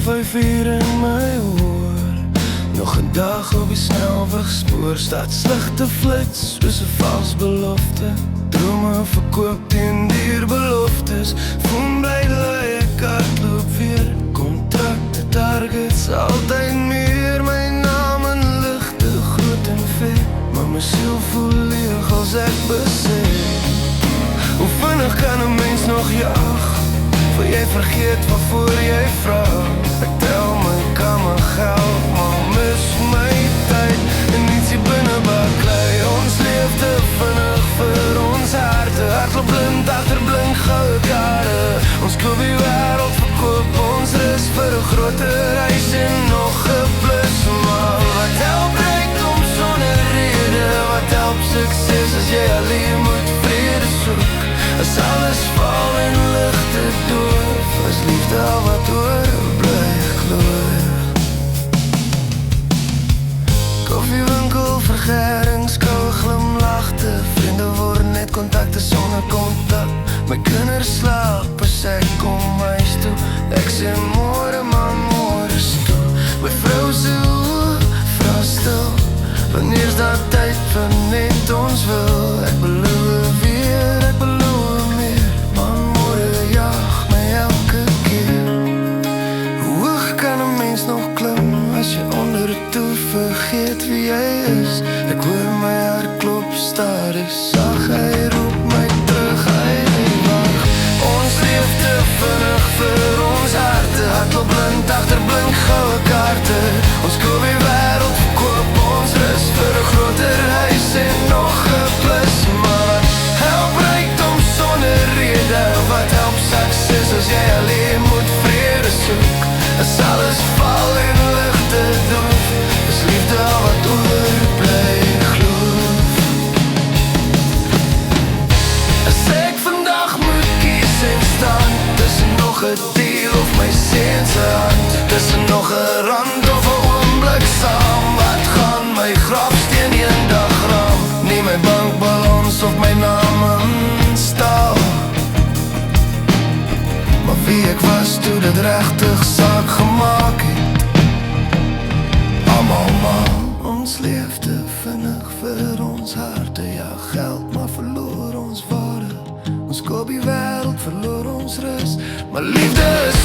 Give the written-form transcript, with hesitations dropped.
5 uur in my oor. Nog 'n dag op die snelwegspoor, stadsligte flits soos 'n vals belofte. Drome verkoop teen duur beloftes. Voel bly lui, ek hardloop weer. Kontrakte, targets, altyd meer. My naam in ligte, groot en ver. Maar my siel voel leeg als ek besef. Hoe vinnig kan 'n mens nog jag, voor jy vergeet waarvoor jy vraag. Ek tel my kamergeld, maar mis my tyd. En niets hier binne baklei. Ons leef te vinnig vir ons harte. Hardloop blind agter blink goue jare. Ons koop die wêreld, verkoop ons rus vir 'n groter reis en nog 'n plus. Maar wat help rykdom sonder rede? Wat help sukses as jy alleen moet vrede soek? As alles val en ligte doof, as liefde al wat oorbly gloor. Koffiewinkel, vergerings, koue glimlagte. Vriende word net kontakte sonder kontak. My kinders slaap as ek kom huis toe. Ek sê môre, maar môre is toe. My vrou se oë vra stil, wanneer's daar tyd vir net ons wil? Ek beloof weer, ek beloof meer, maar môre jag my elke keer. Hoe hoog kan 'n mens nog klim as jy onder toe vergeet wie jy is? Ek hoor my hart klop stadig, sag hy roep my terug, hy wag. Ons leef te vinnig vir ons harte. Hardloop blind agter blink goue kaarte. Ons koop die wêreld, verkoop ons rus vir 'n groter huis en nog 'n plus. Maar help rykdom sonder rede? Wat help sukses as jy alleen moet vrede soek? As alles val en ligte doof, is liefde al wat oorbly geloof. As ek vandag moet kies en staan tussen nog 'n deal of my seun se hand, tussen nog 'n rand of 'n oomblik saam, wat gaan my grafsteen eendag raam? Nie my bankbalans of my naam in staal, maar wie ek was toe dit regtig saak gemaak het. Almal, ons leef te vinnig vir ons harte. Ja, geld, maar verloor ons waarde. Ons koop die wêreld, verloor ons rus. Maar liefde is